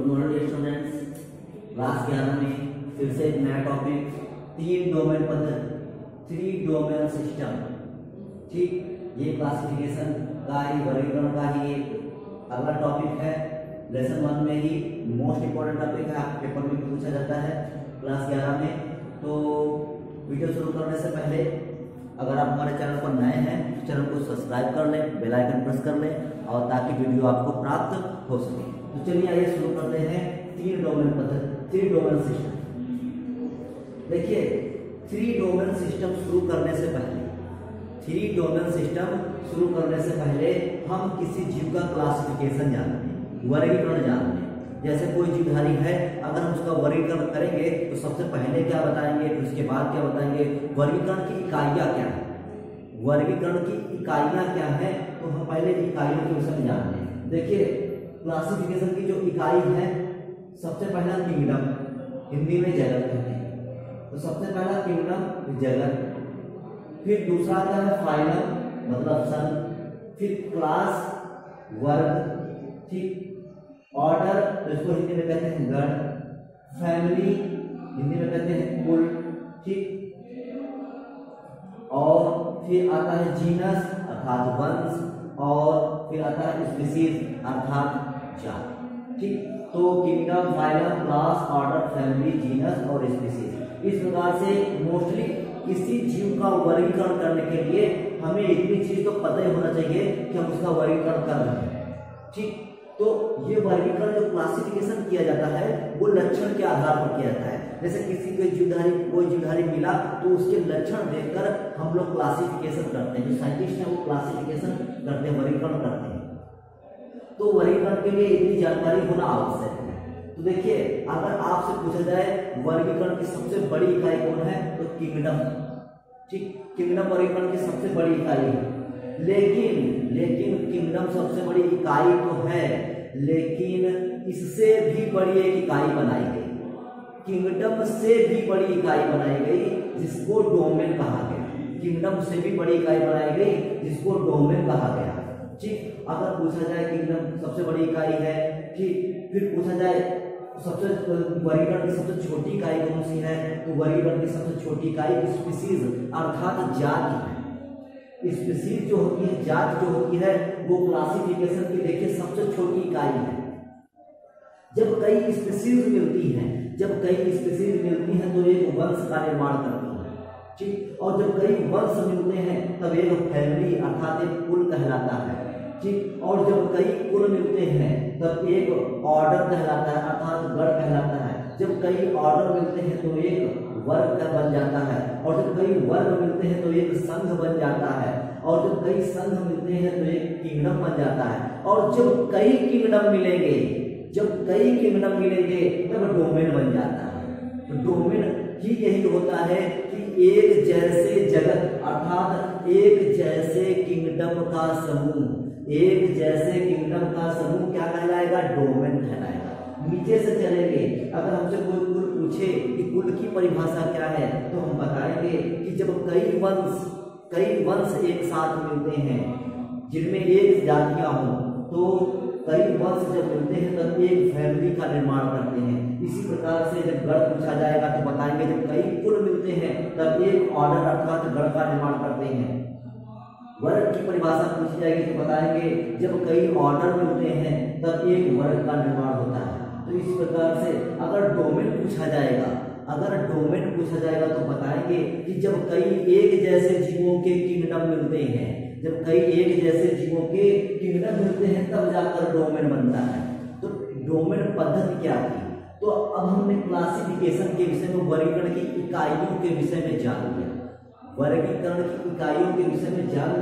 Good morning students. Class 11 में फिर से एक नया टॉपिक तीन डोमेन पद्धति, 3 डोमेन सिस्टम। ठीक, ये क्लासिफिकेशन का ही, वर्गीकरण का ही एक अगला टॉपिक है। लेसन 1 में ही मोस्ट इंपोर्टेंट टॉपिक है, आपके पेपर में भी पूछा जाता है क्लास 11 में। तो वीडियो शुरू करने से पहले अगर आप हमारे चैनल पर नए हैं तो चैनल को सब्सक्राइब कर लें, बेल आइकन प्रेस कर लें और ताकि वीडियो आपको प्राप्त हो सके। तो चलिए आइए शुरू करते हैं 3 डोमेन पद्धति, 3 डोमेन सिस्टम। देखिए 3 डोमेन सिस्टम शुरू करने से पहले, 3 डोमेन सिस्टम शुरू करने से पहले हम किसी जीव का क्लासिफिकेशन जानते हैं, वर्गीकरण जानते हैं। जैसे कोई जीवधारी है, अगर हम उसका वर्गीकरण करेंगे तो सबसे पहले क्या बताएंगे, फिर उसके बाद क्या बताएंगे, वर्गीकरण की इकाइयां क्या है, वर्गीकरण की इकाइयां क्या है, तो हम पहले इकाइयों के विषय में जानते हैं। देखिए क्लासिफिकेशन की जो इकाई है, सबसे पहला किंगडम, हिंदी में जगत कहते हैं। तो सबसे पहला किंगडम जगत, फिर दूसरा क्या है फाइलम मतलब सन, फिर क्लास वर्ग, ठीक, ऑर्डर तो इसको हिंदी में कहते हैं गण, फैमिली हिंदी में कहते हैं कुल, ठीक, और फिर आता है जीनस अर्थात वंश, और फिर आता है स्पीशीज अर्थात जात। ठीक, तो kingdom, phylum, class, order, family, genus और स्पीशीज। इस प्रकार से मोस्टली किसी जीव का वर्गीकरण करने के लिए हमें इतनी चीज तो पता ही होना चाहिए कि हम उसका वर्गीकरण कर रहे हैं। ठीक, तो ये वर्गीकरण जो क्लासिफिकेशन किया जाता है वो लक्षण के आधार पर किया जाता है। जैसे किसी कोई जीवधारी मिला तो उसके लक्षण देखकर हम लोग क्लासिफिकेशन करते हैं, जो साइंटिस्ट हैं वो क्लासिफिकेशन करते हैं, वर्गीकरण करते हैं। तो वर्गीकरण के लिए इतनी जानकारी होना आवश्यक है। तो देखिए अगर आपसे पूछा जाए वर्गीकरण की सबसे बड़ी इकाई कौन है, तो किंगडम। ठीक, किंगडम वर्गीकरण की सबसे बड़ी इकाई है। लेकिन किंगडम सबसे बड़ी इकाई तो है, लेकिन इससे भी बड़ी एक इकाई बनाई गई, किंगडम से भी बड़ी इकाई बनाई गई जिसको डोमेन कहा गया। किंगडम से भी बड़ी इकाई बनाई गई जिसको डोमेन कहा गया। ठीक, अगर पूछा जाए किंगडम सबसे बड़ी इकाई है, ठीक, फिर पूछा जाए सबसे वर्गीकरण की सबसे छोटी इकाई कौन सी है, तो वर्गीकरण की सबसे छोटी इकाई स्पीशीज अर्थात जाति है। स्पीशीज जो होती है, जात जो होती है, वो क्लासिफिकेशन की देखिए सबसे छोटी इकाई है। जब कई स्पीशीज मिलती हैं, तो एक वंश का निर्माण करती है। ठीक, और जब कई वंश मिलते हैं तब एक फैमिली अर्थात एक कुल कहलाता है। ठीक, और जब कई कुल मिलते हैं तब एक ऑर्डर कहलाता है अर्थात गण कहलाता है। जब कई ऑर्डर मिलते हैं तो एक वर्ग बन जाता है, और जब कई वर्ग मिलते हैं तो एक संघ बन जाता है, और जब कई संघ मिलते हैं तो एक किंगडम बन जाता है, और जब कई किंगडम मिलेंगे तब डोमेन बन जाता है। तो डोमेन ही यही होता है कि एक जैसे जगत अर्थात एक जैसे किंगडम का समूह, क्या कहलाएगा, डोमेन कहलाएगा। नीचे से चलेंगे, अगर हमसे कोई कुल पूछे कि कुल की परिभाषा क्या है, तो हम बताएंगे कि जब कई वंश एक साथ मिलते हैं जिनमें एक जातियां हों, तो कई वंश जब मिलते हैं तब एक फैमिली का निर्माण करते हैं। इसी प्रकार से जब गण पूछा जाएगा तो बताएंगे जब कई कुल मिलते हैं तब एक ऑर्डर अर्थात गण का निर्माण करते हैं। वर्ग की परिभाषा पूछी जाएगी तो बताएंगे जब कई ऑर्डर मिलते हैं तब एक वर्ग का निर्माण होता है। तो इस प्रकार से अगर डोमेन पूछा जाएगा तो बताएंगे कि जब कई एक जैसे जीवों के किंगडम मिलते हैं, तब जाकर डोमेन बनता है। तो डोमेन पद्धति क्या थी, तो अब हमने क्लासिफिकेशन के विषय में, वर्गीकरण की इकाइयों के विषय में जान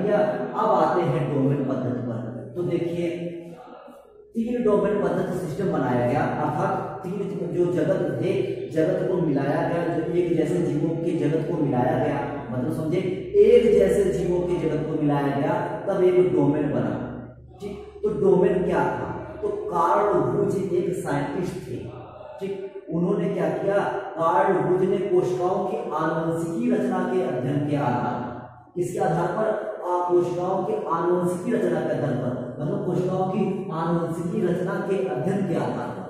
लिया। अब आते हैं डोमेन पद्धति पर। तो देखिए 3 डोमेन पद्धति सिस्टम बनाया गया, अर्थात 3 जो जगत को मिलाया गया, जो एक जैसे जीवों के जगत को मिलाया गया, मतलब समझे एक जैसे जीवों के जगत को मिलाया गया तब एक डोमेन बना। ठीक, तो डोमेन क्या था, तो कार्ल वुज एक साइंटिस्ट थे। ठीक, उन्होंने क्या किया, कार्ल वुज ने कोशिकाओं की आनुवंशिकी रचना के अध्ययन के आधार, किसके आधार पर, कोशिकाओं की आनुवंशिकी रचना के आधार पर, मतलब कोशिकाओं की आनुवंशिकी रचना के अध्ययन के आधार पर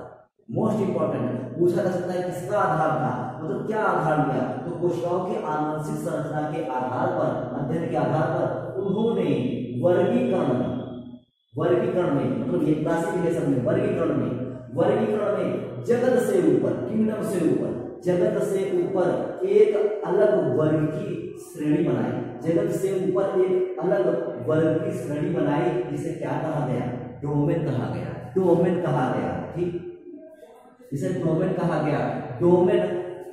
मोस्ट इंपॉर्टेंट पूछा जा सकता है किसका आधार था, मतलब क्या आधार लिया, तो कोशिकाओं की आनुवंशिक संरचना के आधार पर, अध्ययन के आधार पर उन्होंने वर्गीकरण में मतलब ये क्लासिफिकेशन में, वर्गीकरण में जगत से ऊपर, किंगडम से ऊपर, जगत से ऊपर एक अलग वर्ग की श्रेणी बनाई, जगत से ऊपर एक अलग वर्ग की श्रेणी बनाई, जिसे क्या कहा गया, डोमेन कहा गया, डोमेन कहा गया। ठीक, इसे डोमेन कहा गया। डोमेन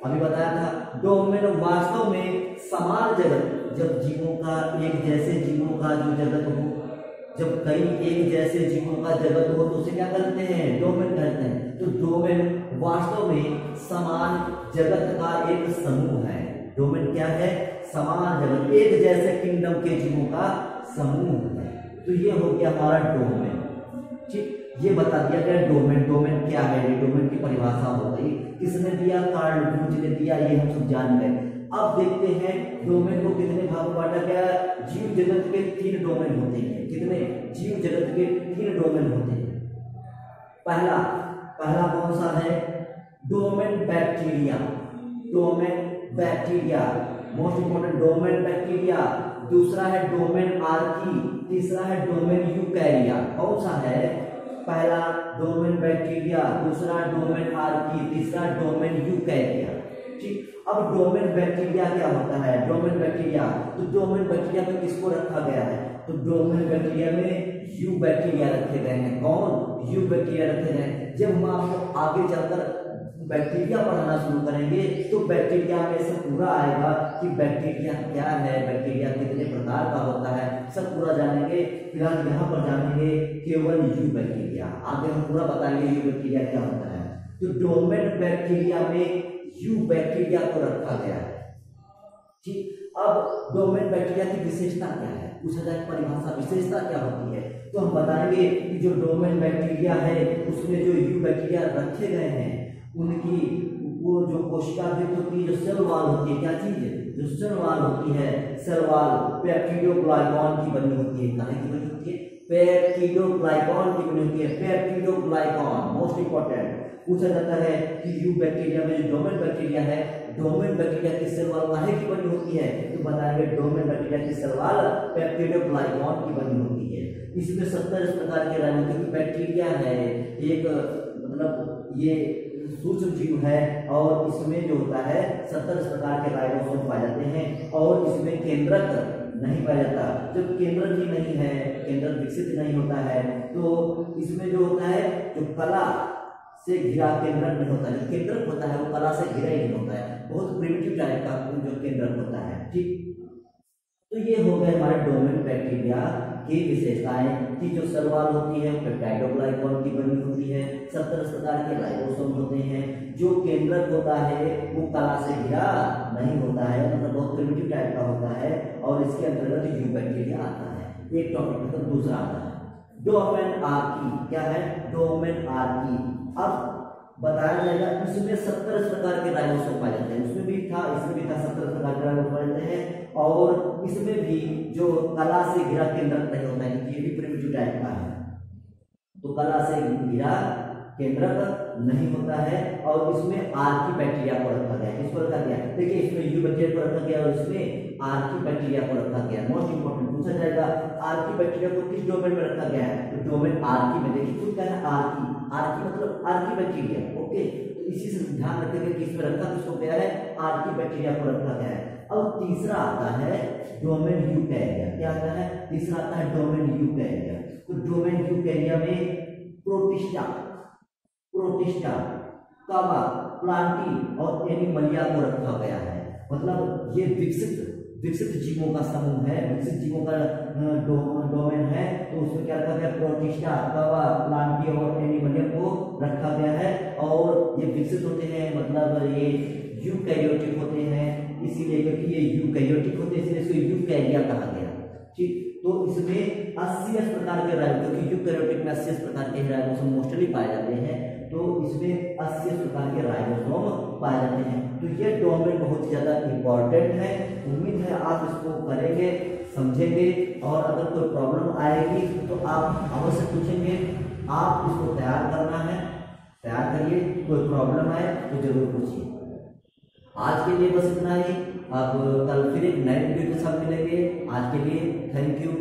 अभी बताया था, डोमेन वास्तव में समान जगत, जब जीवों का एक जैसे जीवों का जो जगत हो, जब कई एक जैसे जीवों का जगत हो तो उसे क्या कहते हैं, डोमेन कहते हैं। तो डोमेन वास्तव में समान जगत का एक समूह है। डोमेन क्या है, समान जगत, एक जैसे किंगडम के जीवों का समूह है। तो ये हो गया हमारा डोमेन। ठीक, ये बता दिया गया डोमेन। डोमेन क्या है, डोमेन की परिभाषा हो गई, किसने दिया, कार्ल वुंज ने दिया, ये हम सब जान गए। अब देखते हैं डोमेन को कितने भाग में बांटा गया। जीव जगत के 3 डोमेन होते हैं। कितने, जीव जगत के 3 डोमेन होते हैं। पहला कौन सा है, domain bacteria, domain bacteria, most important, domain bacteria. दूसरा है डोमेन आर्की, तीसरा है डोमेन यूकैरिया। कौन सा है, पहला डोमेन बैक्टीरिया, दूसरा डोमेन आर्की, तीसरा डोमेन यूकैरिया। ठीक, अब डोमेन बैक्टीरिया क्या होता है, डोमेन बैक्टीरिया, तो डोमेन बैक्टीरिया में किसको रखा गया है, तो डोमेन बैक्टीरिया में यू बैक्टीरिया रखे गए हैं। कौन, यू बैक्टीरिया रखे गए हैं। जब हम आपको आगे चलकर बैक्टीरिया पढ़ाना शुरू करेंगे तो बैक्टीरिया में सब पूरा आएगा कि बैक्टीरिया क्या है, बैक्टीरिया कितने प्रकार का होता है, सब पूरा जानेंगे। फिलहाल यहाँ पर जानेंगे केवल यू बैक्टीरिया, आगे हम पूरा बताएंगे यू बैक्टीरिया क्या होता है। तो डोमेन बैक्टीरिया में यू बैक्टीरिया को रखा गया है। ठीक, अब डोमेन बैक्टीरिया की विशेषता क्या है, पूछा जाए परिभाषा, विशेषता क्या होती है, तो हम बताएंगे कि जो डोमेन बैक्टीरिया है उसमें जो यू बैक्टीरिया रखे गए हैं उनकी वो जो कोशिका वृत्त होती है, जो सेल वॉल होती है, क्या चीज है, जो सेल वॉल होती है, सेल वॉल पेप्टिडोग्लाइकॉन की बनी होती है। काहे की बनी होती है, पेप्टिडोग्लाइकॉन की बनी होती है, पेप्टिडोग्लाइकॉन। मोस्ट इंपॉर्टेंट पूछा जाता है कि यू बैक्टीरिया में जो डोमेन बैक्टीरिया है, डोमेन बैक्टीरिया की सेल वॉल काहे की बनी होती है, तो बताएंगे डोमेन बैक्टीरिया की सेल वॉल पेप्टिडोग्लाइकॉन की बनी होती है। इसमें 70 प्रकार के राइबोसोम, बैक्टीरिया है एक, मतलब ये सूक्ष्म जीव है और इसमें जो होता है 70 प्रकार के राइबोसोम पाए जाते हैं और इसमें केंद्रक नहीं पाया जाता। जब केंद्रक ही नहीं है, केंद्रक विकसित नहीं होता है, तो इसमें जो होता है जो कला से घिरा केंद्रक नहीं होता है, जो केंद्रक होता है वो कला से घिरा ही नहीं होता है, बहुत प्रिमिटिव टाइप का जो केंद्रक होता है। ठीक, तो ये हो गए हमारे डोमेन बैक्टीरिया की विशेषताएं कि जो सेल वॉल होती है पेप्टाइडोग्लाइकॉन की बनी होती है, 70 प्रकार के राइबोसोम होते हैं, जो केंद्रक होता है वो कला से घिरा नहीं होता है, मतलब बहुत प्रिमिटिव टाइप का होता है और इसके अंतर्गत यू बैक्टीरिया आता है। एक टॉपिक मतलब दूसरा आता है डोमेन आर्की। क्या है, डोमेन आर्की। अब बताया जाएगा इसमें 70 प्रकार के राइबोसोम पाए जाते हैं, उसमें भी था, इसमें भी था, 70 प्रकार के राइबोसोम पाए जाते हैं और इसमें भी जो कला से घिरा केंद्रक नहीं होता है, ये भी प्रिमिटिव टाइप का है, तो कला से घिरा केंद्रक नहीं होता है और इसमें आर्की बैक्टीरिया को रखा गया। किसको रखा गया, देखिए इसमें यू बैक्टीरिया को रखा गया और इसमें आर्की बैक्टीरिया को रखा गया। मोस्ट इंपोर्टेंट पूछा जाएगा आर्की बैक्टीरिया को किस डोमेन में रखा गया है, तो डोमेन आर्की में। देखिए खुद क्या है, आर्की, आर्की मतलब आर्की बैक्टीरिया। ओके, तो इसी से ध्यान रखेंगे कि इसमें रखा किसको गया है, आर्की बैक्टीरिया को रखा गया है। अब तीसरा आता है डोमेन यूकैरिया। क्या आता है, तीसरा आता है डोमेन यूकैरिया। तो डोमेन यूकैरिया में प्रोटिस्टा, कावा, प्लांटी और एनिमलिया को रखा गया है। मतलब ये विकसित जीवों का समूह है, विकसित जीवों का डोमेन है, तो उसमें क्या रखा गया, प्रोटिस्टा, कावा, प्लांटी और एनिमलिया को रखा गया है और ये विकसित होते हैं, मतलब ये यूकैरियोटिक होते हैं, इसीलिए क्योंकि ये यूकैरियोटिक होते हैं इसलिए इसको यूकैरिया कहा गया। ठीक, तो इसमें 80 प्रकार के राइबोसोम, क्योंकि यूकैरियोटिक में 80 प्रकार के राइबोसोम मोस्टली पाए जाते हैं, तो इसमें 80 प्रकार के राइबोसोम पाए जाते हैं। तो ये डोमेन बहुत ज्यादा इंपॉर्टेंट है। उम्मीद है आप इसको करेंगे, समझेंगे और अगर कोई प्रॉब्लम आएगी तो आप अवश्य पूछेंगे। आप इसको तैयार करना है, तैयार करिए, कोई प्रॉब्लम आए तो जरूर पूछिए। आज के लिए बस इतना ही, अब कल फिर एक नए वीडियो के साथ मिलेंगे। आज के लिए थैंक यू।